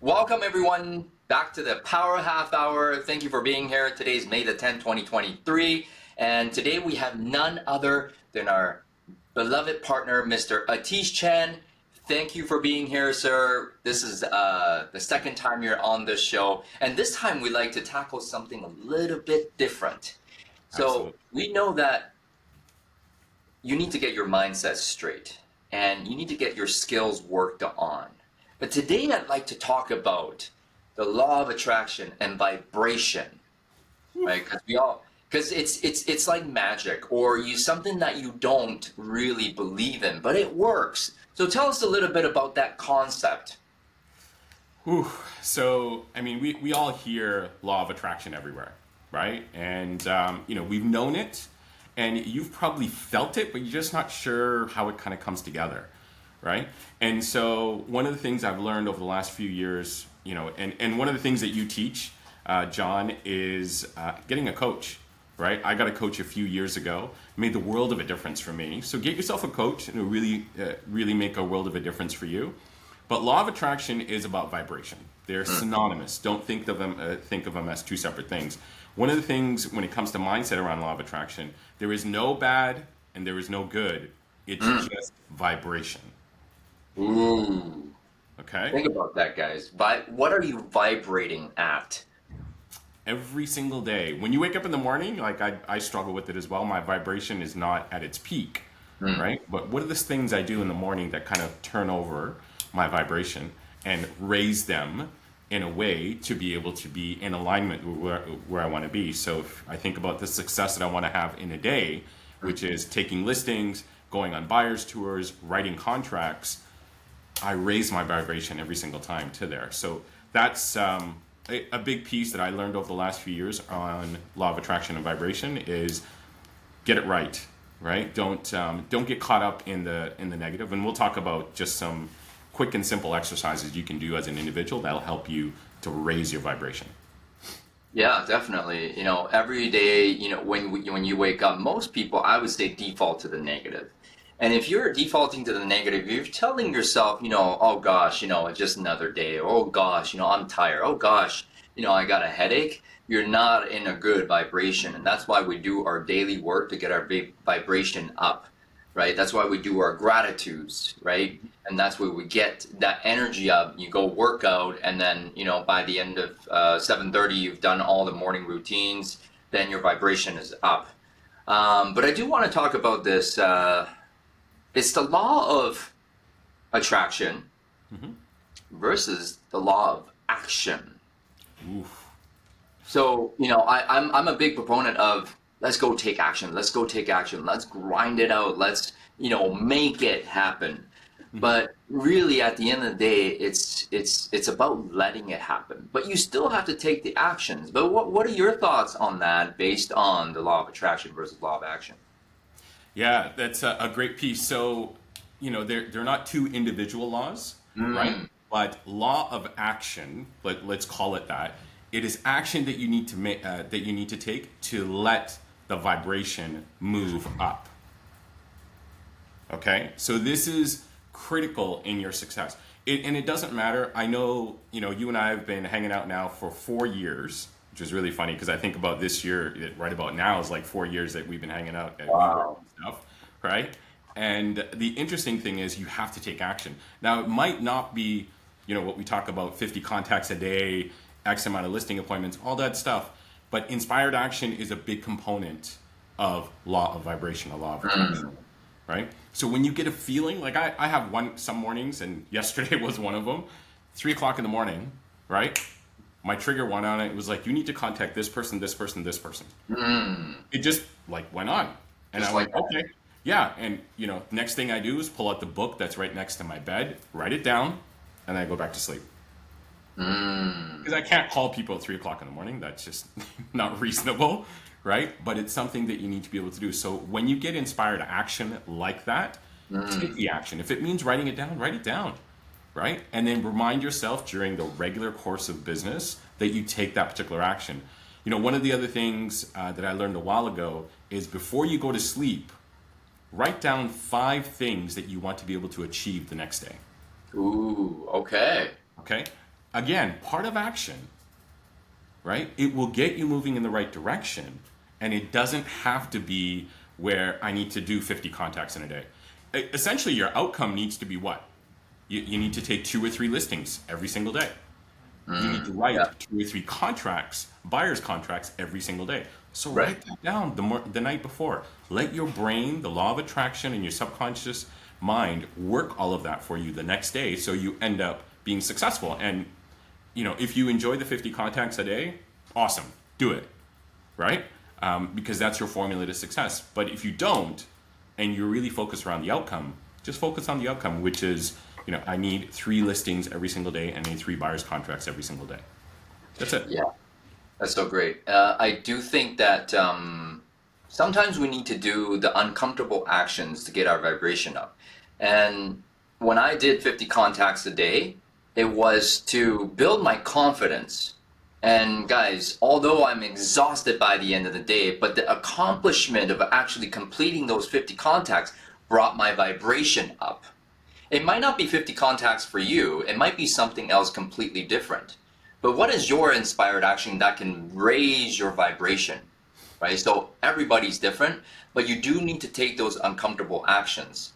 Welcome everyone back to the Power Half Hour. Thank you for being here. Today's May the 10th, 2023. And today we have none other than our beloved partner, Mr. Ateesh Chand. Thank you for being here, sir. This is the second time you're on this show. And this time we like to tackle something a little bit different. So Absolutely. we know that you need to get your mindset straight and you need to get your skills worked on. But today I'd like to talk about the law of attraction and vibration, right? Because it's like magic, or something that you don't really believe in, but it works. So tell us a little bit about that concept. Whew. So, I mean, we all hear law of attraction everywhere, right? And, we've known it and you've probably felt it, but you're just not sure how it kind of comes together, right? And so one of the things I've learned over the last few years, and one of the things that you teach, John, is getting a coach, right? I got a coach a few years ago, made the world of a difference for me. So get yourself a coach and it'll really make a world of a difference for you. But law of attraction is about vibration. They're synonymous. Don't think of them as two separate things. One of the things when it comes to mindset around law of attraction, there is no bad and there is no good. It's just vibration. Ooh. Okay? Think about that, guys. What are you vibrating at? Every single day. When you wake up in the morning, like I struggle with it as well. My vibration is not at its peak, right? But what are the things I do in the morning that kind of turn over my vibration and raise them in a way to be able to be in alignment with where I want to be? So if I think about the success that I want to have in a day, which is taking listings, going on buyer's tours, writing contracts, I raise my vibration every single time to there. So that's a big piece that I learned over the last few years on law of attraction and vibration is get it right, right? Don't get caught up in the negative. And we'll talk about just some quick and simple exercises you can do as an individual that'll help you to raise your vibration. Yeah, definitely. Every day, when you wake up, most people, I would say, default to the negative. And if you're defaulting to the negative, you're telling yourself, oh gosh, it's just another day. Oh gosh, I'm tired. Oh gosh, I got a headache. You're not in a good vibration. And that's why we do our daily work to get our vibration up, right? That's why we do our gratitudes, right? And that's where we get that energy up. You go work out, and then, by the end of 7:30, you've done all the morning routines, then your vibration is up. But I do want to talk about this. It's the law of attraction versus the law of action. Oof. So, I'm a big proponent of let's go take action. Let's go take action. Let's grind it out. Let's, make it happen. But really, at the end of the day, it's about letting it happen. But you still have to take the actions. But what are your thoughts on that based on the law of attraction versus law of action? Yeah, that's a great piece. So, they're not two individual laws, right? But law of action, let's call it that. It is action that you need to make, that you need to take to let the vibration move up. Okay, so this is critical in your success. And it doesn't matter. I know, you and I have been hanging out now for 4 years, which is really funny because I think about this year, right about now is like 4 years that we've been hanging out at Wow. and stuff, right? And the interesting thing is you have to take action. Now, it might not be, what we talk about, 50 contacts a day, X amount of listing appointments, all that stuff. But inspired action is a big component of law of vibration, a law of attraction, right? So when you get a feeling, like I have some mornings, and yesterday was one of them, 3 o'clock in the morning, right? My trigger went on it. It was like, you need to contact this person, this person, this person. It just went on. And Just I like went, okay. Yeah. And next thing I do is pull out the book that's right next to my bed, write it down, and then I go back to sleep. Because I can't call people at 3 o'clock in the morning. That's just not reasonable, right? But it's something that you need to be able to do. So when you get inspired action like that, take the action. If it means writing it down, write it down, right? And then remind yourself during the regular course of business that you take that particular action. One of the other things that I learned a while ago is before you go to sleep, write down 5 things that you want to be able to achieve the next day. Ooh, okay. Okay? again, part of action, right? It will get you moving in the right direction. And it doesn't have to be where I need to do 50 contacts in a day. Essentially, your outcome needs to be what? You need to take 2 or 3 listings every single day. You need to write Yeah. 2 or 3 contracts, buyer's contracts every single day. So Right. write that down the night before. Let your brain, the law of attraction, and your subconscious mind work all of that for you the next day, so you end up being successful. And if you enjoy the 50 contacts a day, awesome, do it, right? Because that's your formula to success. But if you don't, and you're really focused around the outcome, just focus on the outcome, which is, I need 3 listings every single day, and I need 3 buyer's contracts every single day. That's it. Yeah. That's so great. I do think that sometimes we need to do the uncomfortable actions to get our vibration up. And when I did 50 contacts a day, it was to build my confidence. And guys, although I'm exhausted by the end of the day, but the accomplishment of actually completing those 50 contacts brought my vibration up. It might not be 50 contacts for you, it might be something else completely different. But what is your inspired action that can raise your vibration, right? So everybody's different, but you do need to take those uncomfortable actions.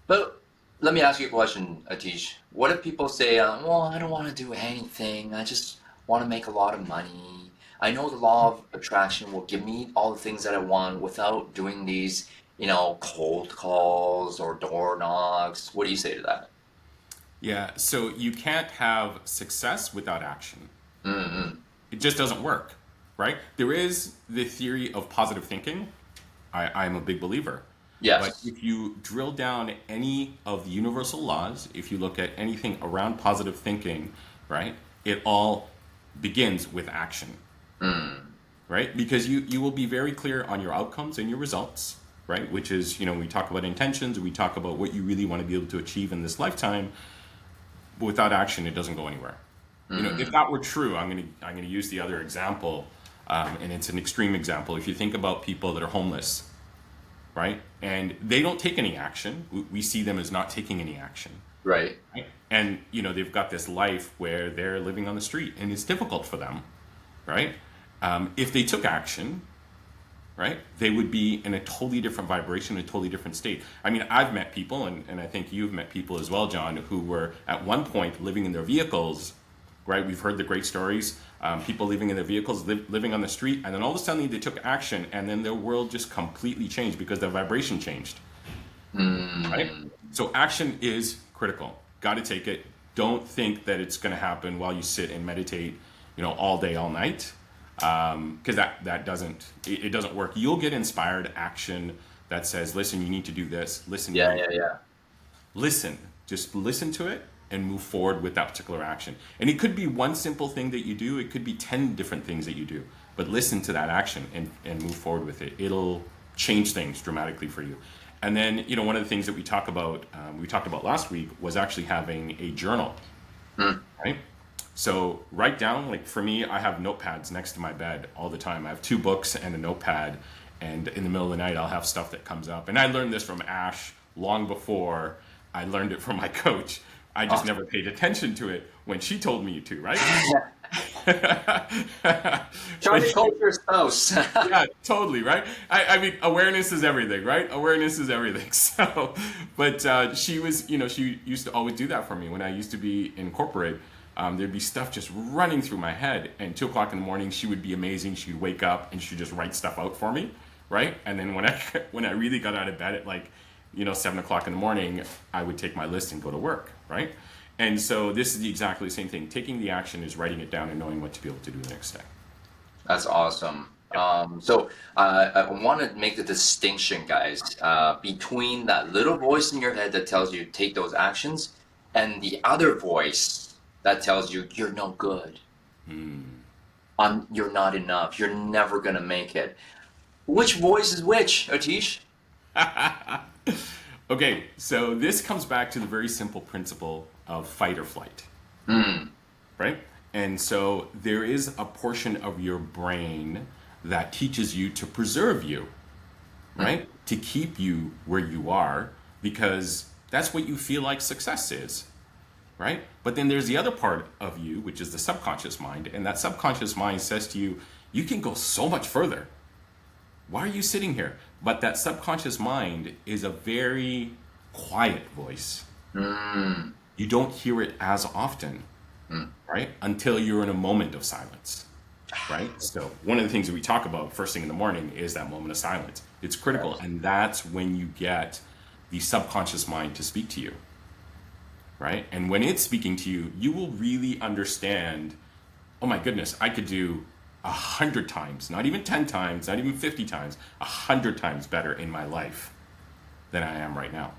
But let me ask you a question, Ateesh. What if people say, well, I don't want to do anything. I just want to make a lot of money. I know the law of attraction will give me all the things that I want without doing these, cold calls or door knocks. What do you say to that? Yeah, so you can't have success without action. It just doesn't work, right? There is the theory of positive thinking. I'm a big believer. Yes. But if you drill down any of the universal laws, if you look at anything around positive thinking, right, it all begins with action, right? Because you will be very clear on your outcomes and your results, right? Which is, we talk about intentions, we talk about what you really want to be able to achieve in this lifetime. But without action, it doesn't go anywhere. If that were true, I'm gonna use the other example, and it's an extreme example. If you think about people that are homeless, right, and they don't take any action, we see them as not taking any action, Right. right? And they've got this life where they're living on the street, and it's difficult for them, right? If they took action, right, they would be in a totally different vibration, a totally different state. I mean, I've met people, and I think you've met people as well, John, who were at one point living in their vehicles, right? We've heard the great stories, people living in their vehicles, living on the street, and then all of a sudden they took action, and then their world just completely changed because their vibration changed, right? So action is critical. Got to take it. Don't think that it's going to happen while you sit and meditate, all day, all night. Because that doesn't work. You'll get inspired action that says, listen, you need to do this. Listen, Yeah. listen, just listen to it and move forward with that particular action. And it could be one simple thing that you do. It could be 10 different things that you do, but listen to that action and move forward with it. It'll change things dramatically for you. And then, one of the things that we talked about last week was actually having a journal, right? So write down, like for me, I have notepads next to my bed all the time. I have 2 books and a notepad, and in the middle of the night, I'll have stuff that comes up. And I learned this from Ash long before I learned it from my coach. I just never paid attention to it when she told me to, right? Try to coach your spouse. Yeah, totally, right? I mean, awareness is everything, right? Awareness is everything. So, but she was, she used to always do that for me when I used to be in corporate. There'd be stuff just running through my head, and 2 o'clock in the morning, she would be amazing. She'd wake up and she'd just write stuff out for me, right? And then when I really got out of bed at 7 o'clock in the morning, I would take my list and go to work, right? And so this is exactly the same thing. Taking the action is writing it down and knowing what to be able to do the next day. That's awesome. So I want to make the distinction, guys, between that little voice in your head that tells you take those actions and the other voice that tells you you're no good. You're not enough. You're never going to make it. Which voice is which, Ateesh? Okay, so this comes back to the very simple principle of fight or flight, right? And so there is a portion of your brain that teaches you to preserve you, right? To keep you where you are, because that's what you feel like success is, right? But then there's the other part of you, which is the subconscious mind. And that subconscious mind says to you, you can go so much further. Why are you sitting here? But that subconscious mind is a very quiet voice. You don't hear it as often, right? Until you're in a moment of silence, right? So one of the things that we talk about first thing in the morning is that moment of silence. It's critical. And that's when you get the subconscious mind to speak to you, right? And when it's speaking to you, you will really understand, oh my goodness, I could do 100 times, not even 10 times, not even 50 times, 100 times better in my life than I am right now,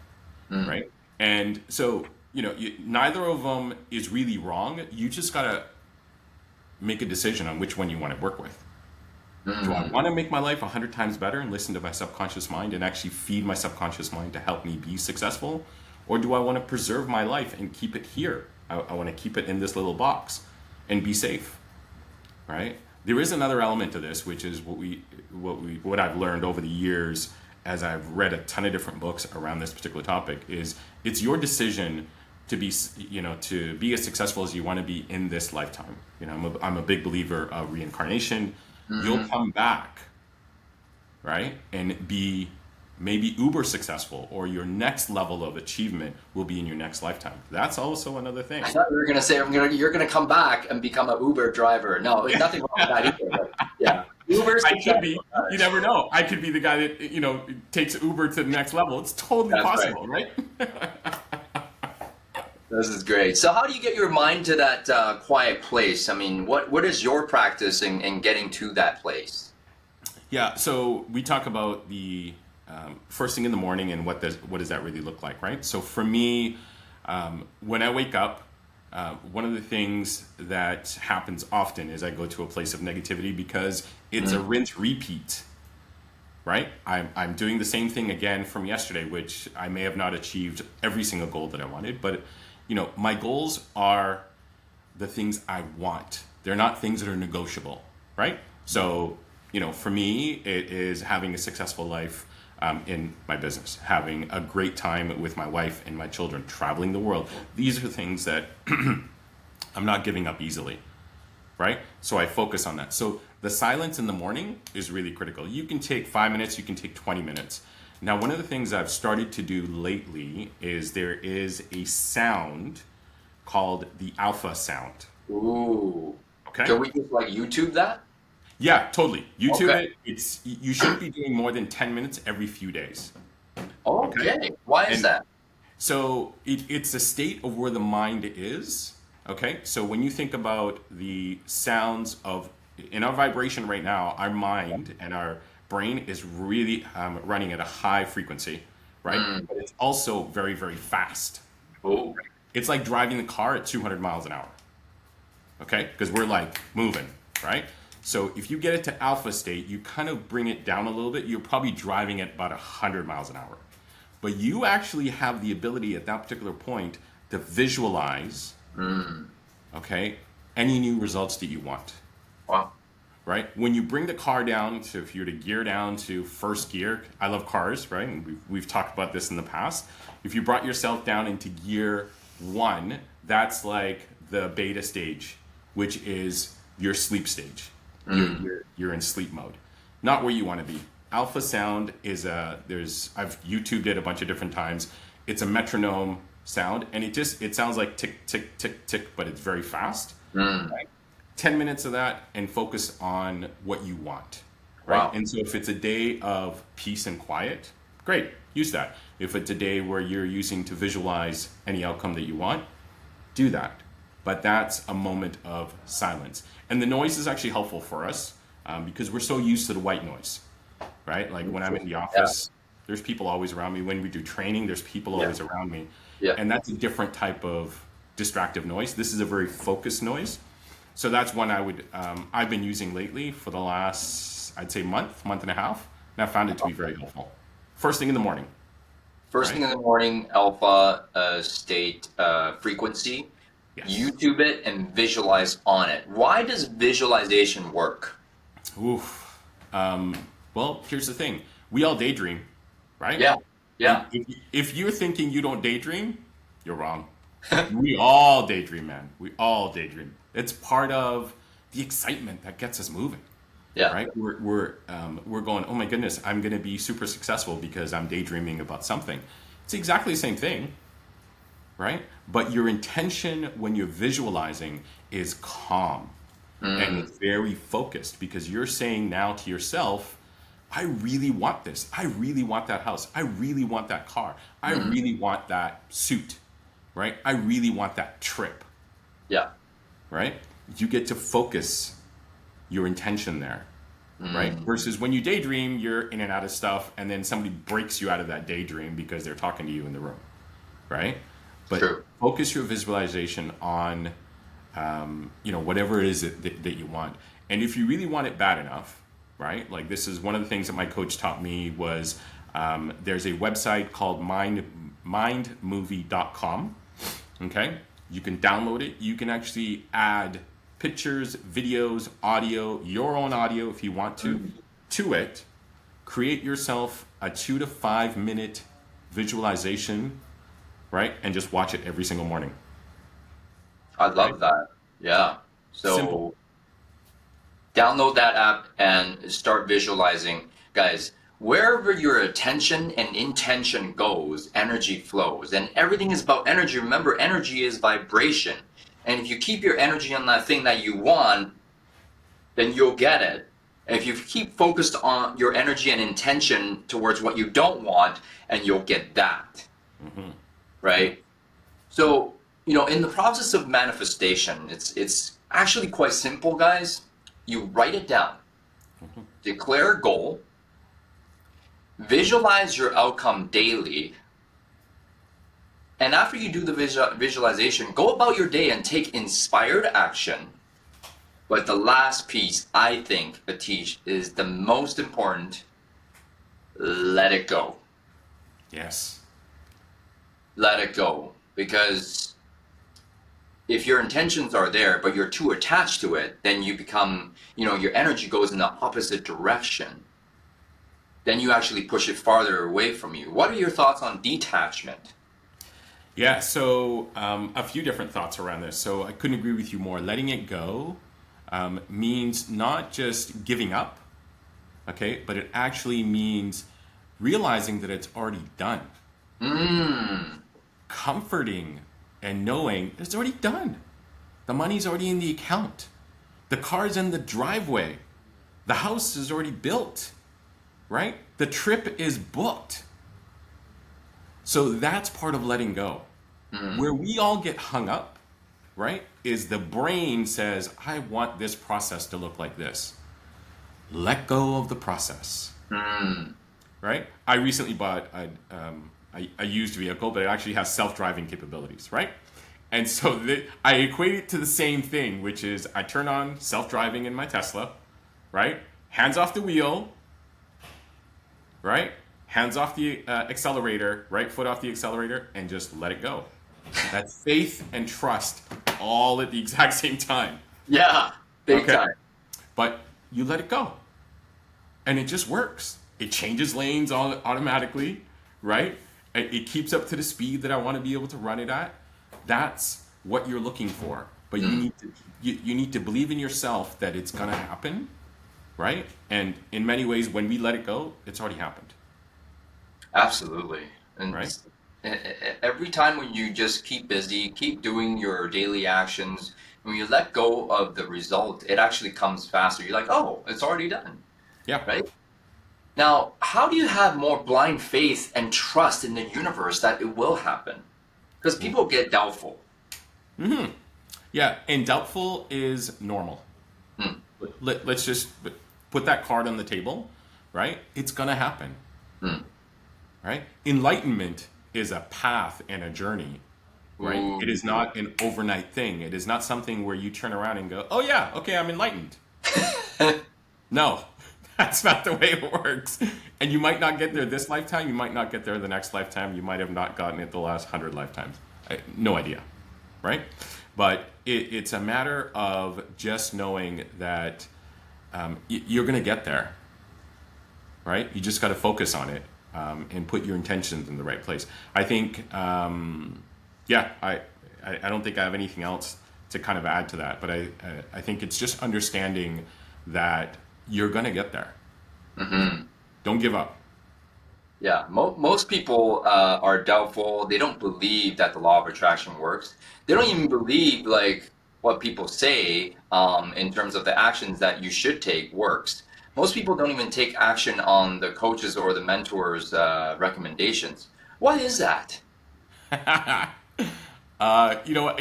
right? And so, neither of them is really wrong. You just got to make a decision on which one you want to work with. Do I want to make my life 100 times better and listen to my subconscious mind and actually feed my subconscious mind to help me be successful? Or do I want to preserve my life and keep it here? I want to keep it in this little box and be safe, right? There is another element to this, which is what I've learned over the years as I've read a ton of different books around this particular topic. Is it's your decision to be as successful as you want to be in this lifetime. I'm a big believer of reincarnation. You'll come back, right, and be maybe uber successful, or your next level of achievement will be in your next lifetime. That's also another thing. I thought you were going to say you're going to come back and become an Uber driver. No, there's nothing wrong with that either. But yeah, Uber's I could be. You never know. I could be the guy that takes Uber to the next level. It's totally possible, right? This is great. So how do you get your mind to that quiet place? I mean, what is your practice in getting to that place? Yeah, so we talk about the first thing in the morning and what does that really look like, right? So for me, when I wake up, one of the things that happens often is I go to a place of negativity because it's a rinse repeat, right? I'm doing the same thing again from yesterday, which I may have not achieved every single goal that I wanted, but my goals are the things I want. They're not things that are negotiable, right? So, for me, it is having a successful life in my business, having a great time with my wife and my children, traveling the world. These are things that I'm not giving up easily, right? So I focus on that. So the silence in the morning is really critical. You can take 5 minutes, you can take 20 minutes. Now, one of the things I've started to do lately is there is a sound called the alpha sound. Ooh. Okay. Can we just YouTube that? Yeah, totally. YouTube it. You shouldn't be doing more than 10 minutes every few days. Okay. Why is that? So it's a state of where the mind is. Okay. So when you think about the sounds in our vibration right now, our mind and our brain is really running at a high frequency, right? But it's also very, very fast. Oh. It's like driving the car at 200 miles an hour. Okay. Because we're like moving, right? So if you get it to alpha state, you kind of bring it down a little bit. You're probably driving at about 100 miles an hour. But you actually have the ability at that particular point to visualize, okay, any new results that you want. Wow. Right? When you bring the car down to, if you're to gear down to first gear, I love cars, right? And we've talked about this in the past. If you brought yourself down into gear 1, that's like the beta stage, which is your sleep stage. You're in sleep mode, not where you want to be. Alpha sound is I've YouTubed it a bunch of different times. It's a metronome sound, and it sounds like tick, tick, tick, tick, but it's very fast. Right? 10 minutes of that and focus on what you want, right? Wow. And so if it's a day of peace and quiet, great, use that. If it's a day where you're using to visualize any outcome that you want, do that. But that's a moment of silence. And the noise is actually helpful for us because we're so used to the white noise, right? Like when I'm in the office, there's people always around me. When we do training, there's people always around me. Yeah. And that's a different type of distractive noise. This is a very focused noise. So that's one I've been using lately for the last, I'd say month and a half. And I found it to be very helpful. First thing in the morning. First thing in the morning, alpha state frequency. Yes. YouTube it and visualize on it. Why does visualization work? Oof. Well, here's the thing. We all daydream, right? Yeah. If you're thinking you don't daydream, you're wrong. We all daydream, man. We all daydream. It's part of the excitement that gets us moving, Yeah, right? We're going, oh my goodness, I'm going to be super successful because I'm daydreaming about something. It's exactly the same thing, right? But your intention when you're visualizing is calm and it's very focused because you're saying now to yourself, I really want this. I really want that house. I really want that car. I really want that suit, right? I really want that trip, yeah, right? You get to focus your intention there, right? Versus when you daydream, you're in and out of stuff, and then somebody breaks you out of that daydream because they're talking to you in the room, right? But true. focus your visualization on, whatever it is that you want. And if you really want it bad enough, right? Like this is one of the things that my coach taught me was there's a website called mindmovie.com. Okay, you can download it. You can actually add pictures, videos, audio, your own audio if you want to it. Create yourself a 2 to 5 minute visualization, right? And just watch it every single morning, I right? love that. Yeah. Simple. So download that app and start visualizing. Guys, wherever your attention and intention goes, energy flows. And everything is about energy. Remember, energy is vibration. And if you keep your energy on that thing that you want, then you'll get it. And if you keep focused on your energy and intention towards what you don't want, and you'll get that. Right? So, in the process of manifestation, it's actually quite simple, guys. You write it down, declare a goal, visualize your outcome daily, and after you do the visualization, go about your day and take inspired action. But the last piece, I think, Ateesh, is the most important. Let it go. Yes. Let it go. Because if your intentions are there, but you're too attached to it, then you become, your energy goes in the opposite direction. Then you actually push it farther away from you. What are your thoughts on detachment? Yeah, so a few different thoughts around this. So I couldn't agree with you more. Letting it go means not just giving up, okay, but it actually means realizing that it's already done. Comforting and knowing it's already done. The money's already in the account. The car's in the driveway. The house is already built, right? The trip is booked. So that's part of letting go. Where we all get hung up, right, is the brain says, I want this process to look like this. Let go of the process, right? I recently bought a used vehicle, but it actually has self-driving capabilities, right? And so I equate it to the same thing, which is I turn on self-driving in my Tesla, right? Hands off the wheel, right? Hands off the accelerator, right foot off the accelerator, and just let it go. That's faith and trust all at the exact same time. Yeah, big Okay? time. But you let it go. And it just works. It changes lanes all automatically, right? It keeps up to the speed that I want to be able to run it at. That's what you're looking for. But you need to believe in yourself that it's going to happen, right? And in many ways, when we let it go, it's already happened. Absolutely. And Right? every time when you just keep busy, keep doing your daily actions, when you let go of the result, it actually comes faster. You're like, oh, it's already done, Yeah. right? Now, how do you have more blind faith and trust in the universe that it will happen? Because people get doubtful. Yeah. And doubtful is normal. Let's just put that card on the table, right? It's going to happen, right? Enlightenment is a path and a journey, right? Ooh. It is not an overnight thing. It is not something where you turn around and go, oh, yeah, okay, I'm enlightened. No, that's not the way it works. And you might not get there this lifetime. You might not get there the next lifetime. You might have not gotten it the last 100 lifetimes. No idea, right? But it's a matter of just knowing that you're going to get there, right? You just got to focus on it and put your intentions in the right place. I think, I don't think I have anything else to kind of add to that. But I think it's just understanding that you're going to get there. Don't give up. Yeah, most people are doubtful. They don't believe that the law of attraction works. They don't even believe like what people say in terms of the actions that you should take works. Most people don't even take action on the coaches or the mentors' recommendations. Why is that?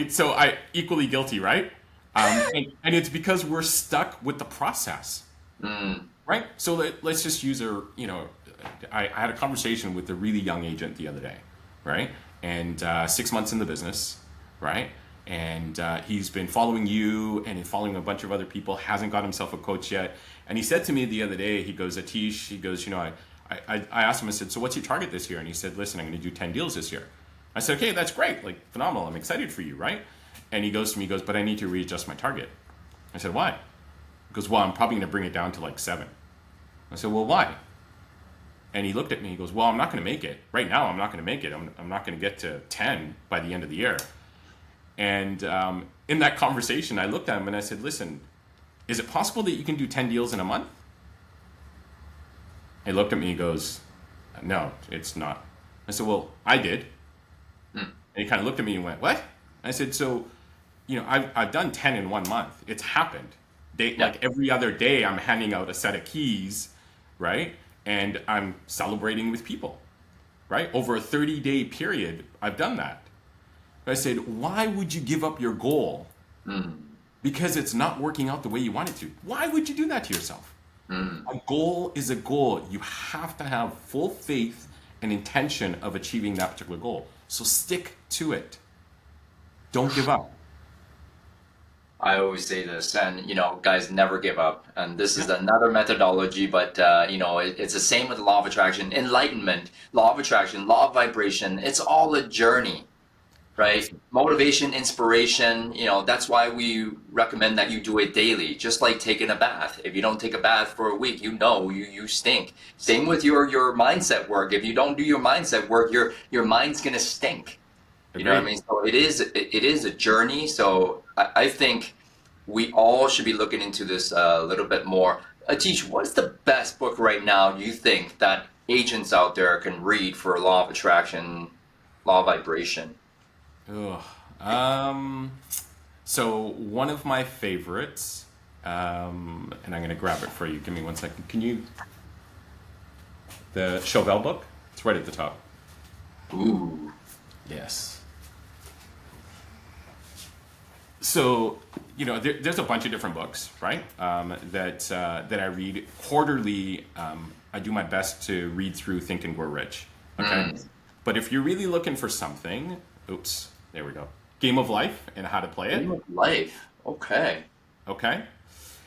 So I equally guilty, right? And it's because we're stuck with the process, right? So let's just use I had a conversation with a really young agent the other day, right? And 6 months in the business, right? And he's been following you and he's following a bunch of other people, hasn't got himself a coach yet. And he said to me the other day, he goes, Ateesh, he goes, I asked him, I said, so what's your target this year? And he said, listen, I'm going to do 10 deals this year. I said, okay, that's great, like phenomenal. I'm excited for you, right? And he goes to me, he goes, but I need to readjust my target. I said, why? He goes, well, I'm probably going to bring it down to like 7. I said, well, why? And he looked at me, he goes, well, I'm not going to make it. Right now, I'm not going to make it. I'm not going to get to 10 by the end of the year. And in that conversation, I looked at him and I said, listen, is it possible that you can do 10 deals in a month? He looked at me, he goes, no, it's not. I said, well, I did. And he kind of looked at me and went, what? I said, so, I've done 10 in 1 month. It's happened. Like every other day, I'm handing out a set of keys, right? And I'm celebrating with people, right? Over a 30-day period, I've done that. I said, why would you give up your goal? Because it's not working out the way you want it to. Why would you do that to yourself? A goal is a goal. You have to have full faith and intention of achieving that particular goal. So stick to it. Don't give up. I always say this, and guys, never give up. And this is another methodology, but it's the same with the law of attraction, enlightenment, law of attraction, law of vibration. It's all a journey, right? Motivation, inspiration. That's why we recommend that you do it daily, just like taking a bath. If you don't take a bath for a week, you stink. Same with your mindset work. If you don't do your mindset work, your mind's gonna stink. You know what I mean? So it is a journey. So I think we all should be looking into this a little bit more. Ateesh, what's the best book right now you think that agents out there can read for law of attraction, law of vibration? So one of my favorites, and I'm going to grab it for you. Give me 1 second. The Chauvel book? It's right at the top. Ooh. Yes. So, there's a bunch of different books, right? That I read quarterly. I do my best to read through Think and Grow Rich. Okay. But if you're really looking for something, there we go. Game of Life and How to Play It. Game of Life. Okay. Okay.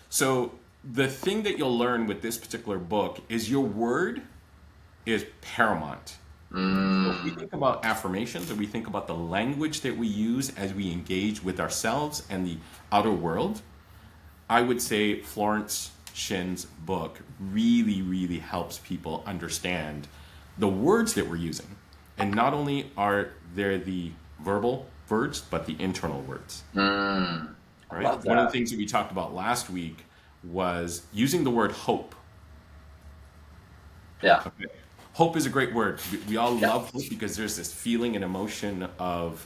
So the thing that you'll learn with this particular book is your word is paramount. So if we think about affirmations, or we think about the language that we use as we engage with ourselves and the outer world, I would say Florence Shin's book really, really helps people understand the words that we're using. And not only are there the verbal words, but the internal words. Right? One of the things that we talked about last week was using the word hope. Yeah. Okay. Hope is a great word. We all love hope because there's this feeling and emotion of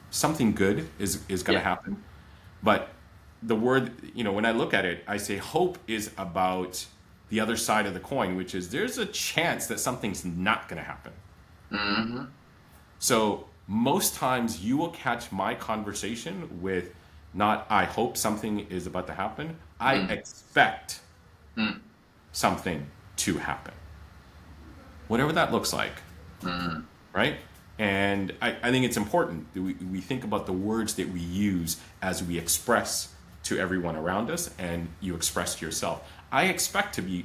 something good is going to happen. But the word, when I look at it, I say hope is about the other side of the coin, which is there's a chance that something's not going to happen. So most times you will catch my conversation with not I hope something is about to happen. I expect something to happen. Whatever that looks like, right? And I think it's important that we think about the words that we use as we express to everyone around us, and you express to yourself. I expect today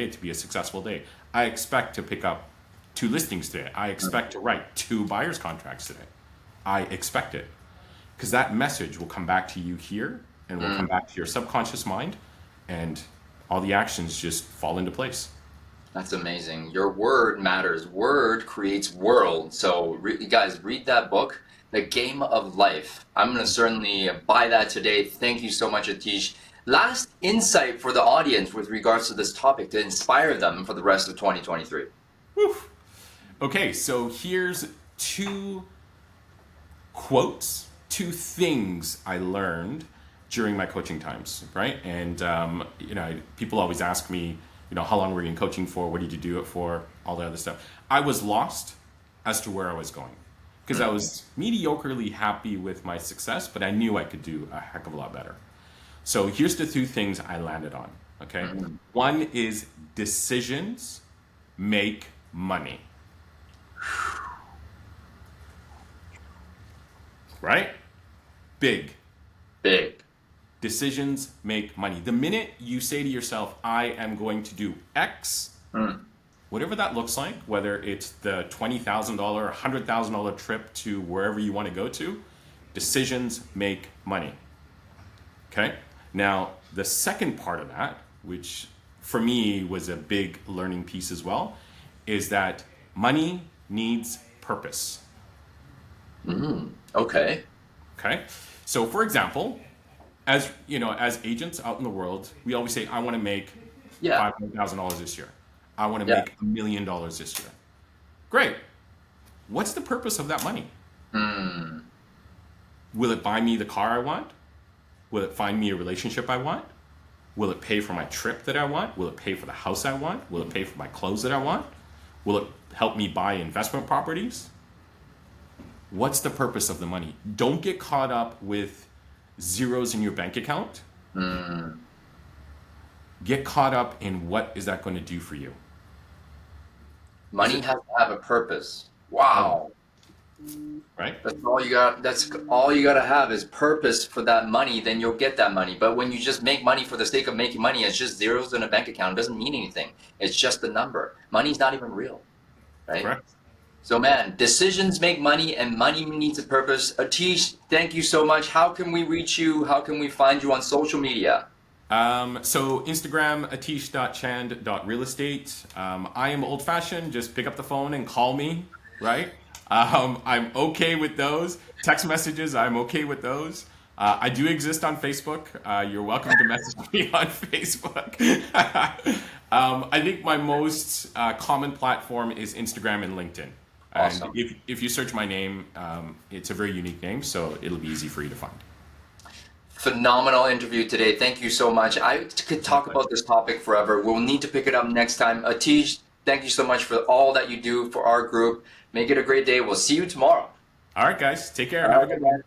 to be a successful day. I expect to pick up 2 listings today. I expect to write 2 buyer's contracts today. I expect it, because that message will come back to you here, and will come back to your subconscious mind, and all the actions just fall into place. That's amazing. Your word matters. Word creates world. So, guys, read that book, The Game of Life. I'm going to certainly buy that today. Thank you so much, Atish. Last insight for the audience with regards to this topic to inspire them for the rest of 2023. Whew. Okay, so here's two quotes, two things I learned during my coaching times, right? And people always ask me, how long were you in coaching for? What did you do it for? All the other stuff. I was lost as to where I was going because I was mediocrely happy with my success, but I knew I could do a heck of a lot better. So here's the two things I landed on. Okay, one is decisions make money. Right? Big. Big. Decisions make money. The minute you say to yourself, I am going to do X, whatever that looks like, whether it's the $20,000 or $100,000 trip to wherever you want to go to, decisions make money. Okay? Now, the second part of that, which for me was a big learning piece as well, is that money needs purpose. Okay. Okay. So for example, as agents out in the world, we always say, I want to make $500,000 this year. I want to make $1 million this year. Great. What's the purpose of that money? Will it buy me the car I want? Will it find me a relationship I want? Will it pay for my trip that I want? Will it pay for the house I want? Will it pay for my clothes that I want? Will it help me buy investment properties? What's the purpose of the money? Don't get caught up with zeros in your bank account. Get caught up in what is that going to do for you. Money has to have a purpose. Wow. Right? That's all you got. That's all you got to have is purpose for that money. Then you'll get that money. But when you just make money for the sake of making money, it's just zeros in a bank account. It doesn't mean anything. It's just a number. Money's not even real, right? Correct. So man, decisions make money, and money needs a purpose. Ateesh, thank you so much. How can we reach you? How can we find you on social media? So Instagram, ateesh.chand.realestate. I am old fashioned. Just pick up the phone and call me, right? I'm okay with those. Text messages, I'm okay with those. I do exist on Facebook. You're welcome to message me on Facebook. I think my most common platform is Instagram and LinkedIn. Awesome. And if you search my name, it's a very unique name, so it'll be easy for you to find. Phenomenal interview today. Thank you so much. I could talk about this topic forever. We'll need to pick it up next time. Ateesh, thank you so much for all that you do for our group. Make it a great day. We'll see you tomorrow. All right, guys. Take care. Have a good one.